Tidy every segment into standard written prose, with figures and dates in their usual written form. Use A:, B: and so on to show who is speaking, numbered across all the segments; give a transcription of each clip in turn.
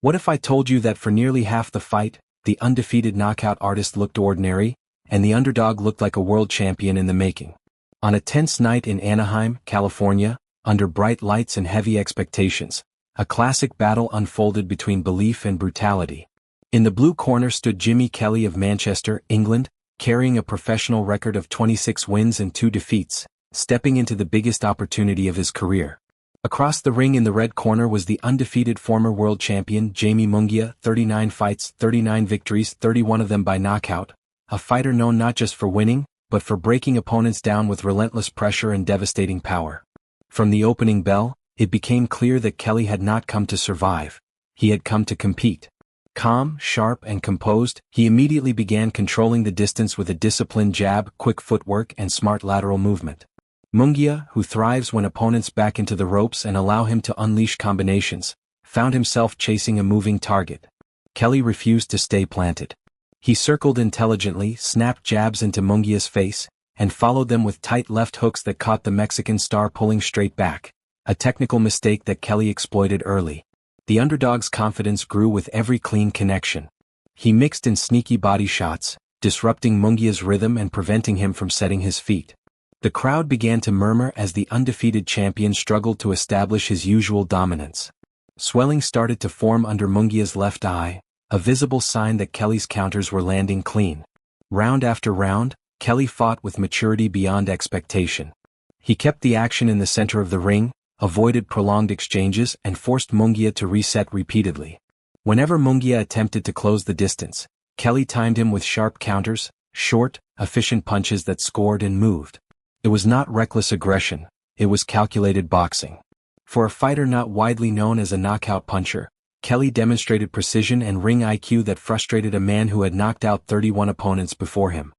A: What if I told you that for nearly half the fight, the undefeated knockout artist looked ordinary, and the underdog looked like a world champion in the making? On a tense night in Anaheim, California, under bright lights and heavy expectations, a classic battle unfolded between belief and brutality. In the blue corner stood Jimmy Kelly of Manchester, England, carrying a professional record of 26 wins and 2 defeats, stepping into the biggest opportunity of his career. Across the ring in the red corner was the undefeated former world champion Jaime Munguía, 39 fights, 39 victories, 31 of them by knockout, a fighter known not just for winning, but for breaking opponents down with relentless pressure and devastating power. From the opening bell, it became clear that Kelly had not come to survive. He had come to compete. Calm, sharp, and composed, he immediately began controlling the distance with a disciplined jab, quick footwork, and smart lateral movement. Munguía, who thrives when opponents back into the ropes and allow him to unleash combinations, found himself chasing a moving target. Kelly refused to stay planted. He circled intelligently, snapped jabs into Munguia's face, and followed them with tight left hooks that caught the Mexican star pulling straight back, a technical mistake that Kelly exploited early. The underdog's confidence grew with every clean connection. He mixed in sneaky body shots, disrupting Munguia's rhythm and preventing him from setting his feet. The crowd began to murmur as the undefeated champion struggled to establish his usual dominance. Swelling started to form under Munguia's left eye, a visible sign that Kelly's counters were landing clean. Round after round, Kelly fought with maturity beyond expectation. He kept the action in the center of the ring, avoided prolonged exchanges, and forced Munguía to reset repeatedly. Whenever Munguía attempted to close the distance, Kelly timed him with sharp counters, short, efficient punches that scored and moved. It was not reckless aggression, it was calculated boxing. For a fighter not widely known as a knockout puncher, Kelly demonstrated precision and ring IQ that frustrated a man who had knocked out 31 opponents before him.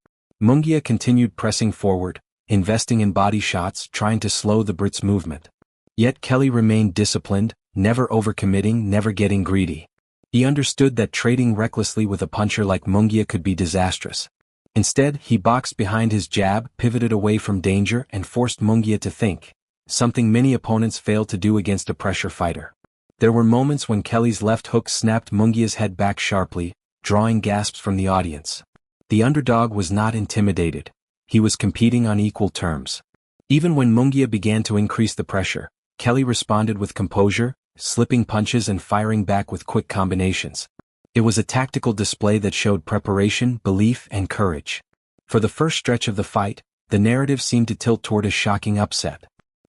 A: Munguía continued pressing forward, investing in body shots, trying to slow the Brit's movement. Yet Kelly remained disciplined, never overcommitting, never getting greedy. He understood that trading recklessly with a puncher like Munguía could be disastrous. Instead, he boxed behind his jab, pivoted away from danger, and forced Munguía to think, something many opponents fail to do against a pressure fighter. There were moments when Kelly's left hook snapped Munguia's head back sharply, drawing gasps from the audience. The underdog was not intimidated. He was competing on equal terms. Even when Munguía began to increase the pressure, Kelly responded with composure, slipping punches and firing back with quick combinations. It was a tactical display that showed preparation, belief, and courage. For the first stretch of the fight, the narrative seemed to tilt toward a shocking upset.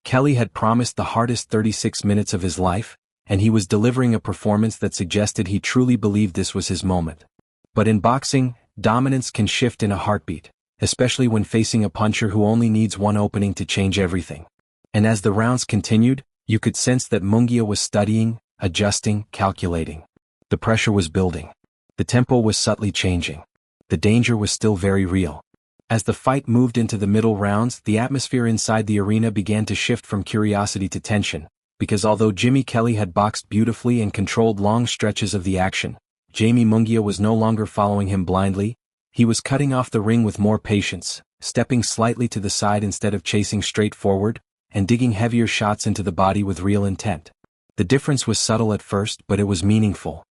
A: Kelly had promised the hardest 36 minutes of his life, and he was delivering a performance that suggested he truly believed this was his moment. But in boxing, dominance can shift in a heartbeat, especially when facing a puncher who only needs one opening to change everything. And as the rounds continued, you could sense that Munguía was studying, adjusting, calculating. The pressure was building. The tempo was subtly changing. The danger was still very real. As the fight moved into the middle rounds, the atmosphere inside the arena began to shift from curiosity to tension, because although Jimmy Kelly had boxed beautifully and controlled long stretches of the action, Jaime Munguía was no longer following him blindly. He was cutting off the ring with more patience, stepping slightly to the side instead of chasing straight forward, and digging heavier shots into the body with real intent. The difference was subtle at first, but it was meaningful.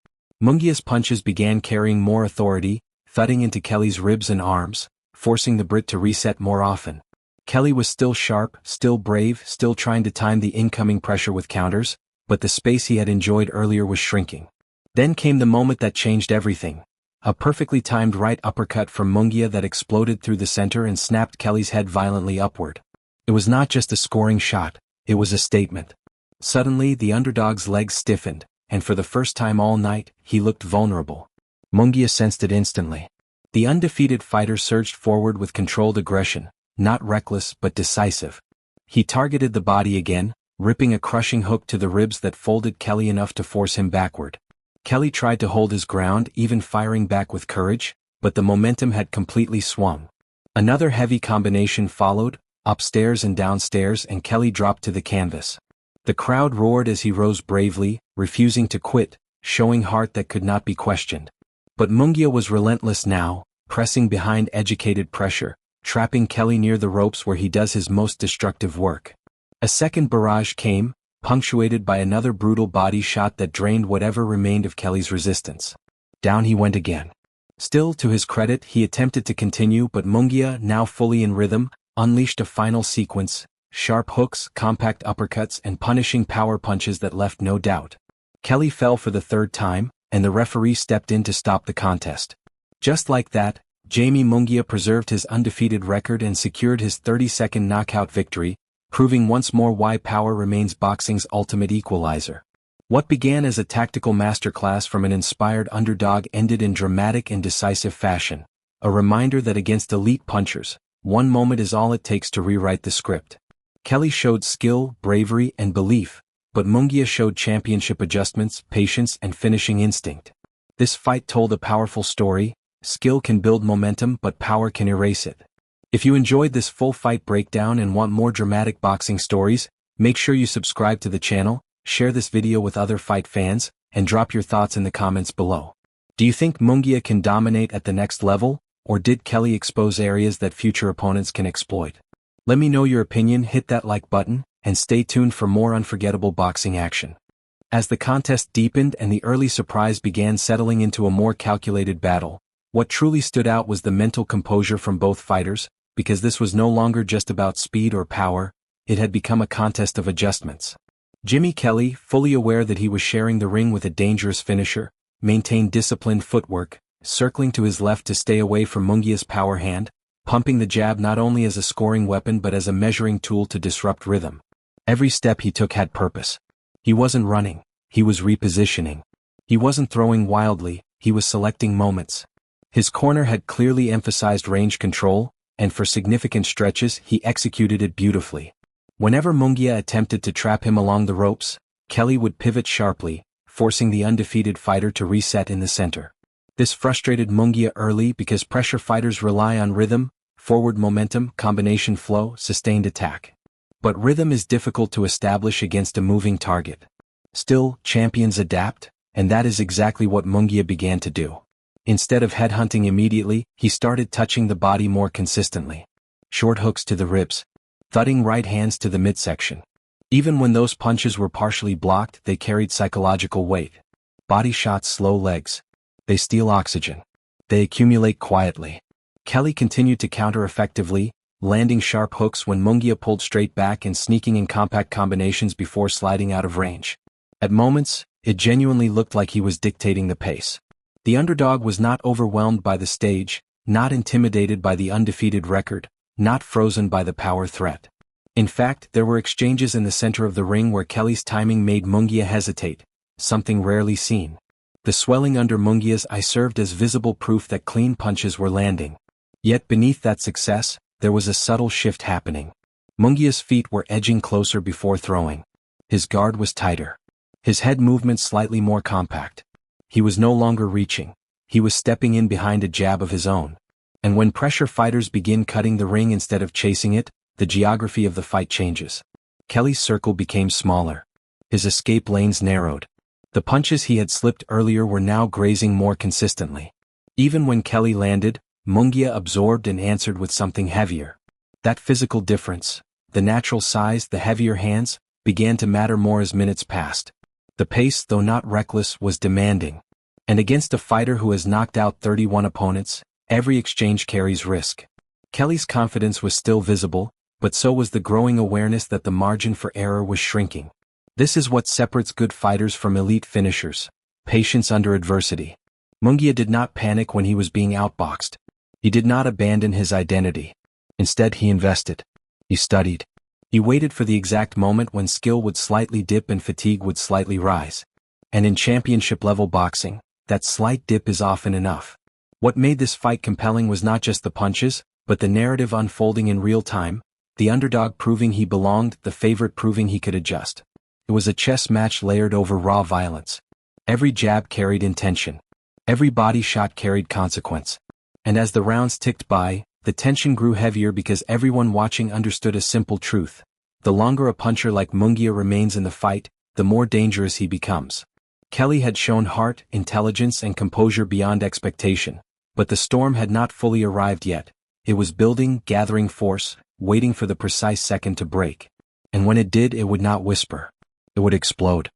A: Munguia's punches began carrying more authority, thudding into Kelly's ribs and arms, forcing the Brit to reset more often. Kelly was still sharp, still brave, still trying to time the incoming pressure with counters, but the space he had enjoyed earlier was shrinking. Then came the moment that changed everything. A perfectly timed right uppercut from Munguía that exploded through the center and snapped Kelly's head violently upward. It was not just a scoring shot, it was a statement. Suddenly, the underdog's legs stiffened, and for the first time all night, he looked vulnerable. Munguía sensed it instantly. The undefeated fighter surged forward with controlled aggression, not reckless but decisive. He targeted the body again, ripping a crushing hook to the ribs that folded Kelly enough to force him backward. Kelly tried to hold his ground, even firing back with courage, but the momentum had completely swung. Another heavy combination followed, upstairs and downstairs, and Kelly dropped to the canvas. The crowd roared as he rose bravely, refusing to quit, showing heart that could not be questioned. But Munguía was relentless now, pressing behind educated pressure, trapping Kelly near the ropes where he does his most destructive work. A second barrage came, punctuated by another brutal body shot that drained whatever remained of Kelly's resistance. Down he went again. Still, to his credit, he attempted to continue, but Munguía, now fully in rhythm, unleashed a final sequence: sharp hooks, compact uppercuts, and punishing power punches that left no doubt. Kelly fell for the third time, and the referee stepped in to stop the contest. Just like that, Jaime Munguía preserved his undefeated record and secured his 30-second knockout victory, proving once more why power remains boxing's ultimate equalizer. What began as a tactical masterclass from an inspired underdog ended in dramatic and decisive fashion, a reminder that against elite punchers, one moment is all it takes to rewrite the script. Kelly showed skill, bravery, and belief, but Munguía showed championship adjustments, patience, and finishing instinct. This fight told a powerful story: skill can build momentum, but power can erase it. If you enjoyed this full fight breakdown and want more dramatic boxing stories, make sure you subscribe to the channel, share this video with other fight fans, and drop your thoughts in the comments below. Do you think Munguía can dominate at the next level, or did Kelly expose areas that future opponents can exploit? Let me know your opinion, hit that like button, and stay tuned for more unforgettable boxing action. As the contest deepened and the early surprise began settling into a more calculated battle, what truly stood out was the mental composure from both fighters, because this was no longer just about speed or power, it had become a contest of adjustments. Jimmy Kelly, fully aware that he was sharing the ring with a dangerous finisher, maintained disciplined footwork, circling to his left to stay away from Munguia's power hand, pumping the jab not only as a scoring weapon but as a measuring tool to disrupt rhythm. Every step he took had purpose. He wasn't running, he was repositioning. He wasn't throwing wildly, he was selecting moments. His corner had clearly emphasized range control, and for significant stretches he executed it beautifully. Whenever Munguía attempted to trap him along the ropes, Kelly would pivot sharply, forcing the undefeated fighter to reset in the center. This frustrated Munguía early because pressure fighters rely on rhythm, forward momentum, combination flow, sustained attack. But rhythm is difficult to establish against a moving target. Still, champions adapt, and that is exactly what Munguía began to do. Instead of headhunting immediately, he started touching the body more consistently. Short hooks to the ribs, thudding right hands to the midsection. Even when those punches were partially blocked, they carried psychological weight. Body shots, slow legs. They steal oxygen. They accumulate quietly. Kelly continued to counter effectively, landing sharp hooks when Munguía pulled straight back and sneaking in compact combinations before sliding out of range. At moments, it genuinely looked like he was dictating the pace. The underdog was not overwhelmed by the stage, not intimidated by the undefeated record, not frozen by the power threat. In fact, there were exchanges in the center of the ring where Kelly's timing made Munguía hesitate, something rarely seen. The swelling under Munguia's eye served as visible proof that clean punches were landing. Yet beneath that success, there was a subtle shift happening. Munguia's feet were edging closer before throwing. His guard was tighter. His head movement slightly more compact. He was no longer reaching. He was stepping in behind a jab of his own. And when pressure fighters begin cutting the ring instead of chasing it, the geography of the fight changes. Kelly's circle became smaller. His escape lanes narrowed. The punches he had slipped earlier were now grazing more consistently. Even when Kelly landed, Munguía absorbed and answered with something heavier. That physical difference, the natural size, the heavier hands, began to matter more as minutes passed. The pace, though not reckless, was demanding. And against a fighter who has knocked out 31 opponents, every exchange carries risk. Kelly's confidence was still visible, but so was the growing awareness that the margin for error was shrinking. This is what separates good fighters from elite finishers: patience under adversity. Munguía did not panic when he was being outboxed. He did not abandon his identity. Instead, he invested. He studied. He waited for the exact moment when skill would slightly dip and fatigue would slightly rise. And in championship-level boxing, that slight dip is often enough. What made this fight compelling was not just the punches, but the narrative unfolding in real time, the underdog proving he belonged, the favorite proving he could adjust. It was a chess match layered over raw violence. Every jab carried intention. Every body shot carried consequence. And as the rounds ticked by, the tension grew heavier because everyone watching understood a simple truth: the longer a puncher like Munguía remains in the fight, the more dangerous he becomes. Kelly had shown heart, intelligence, and composure beyond expectation, but the storm had not fully arrived yet. It was building, gathering force, waiting for the precise second to break. And when it did, it would not whisper. it would explode.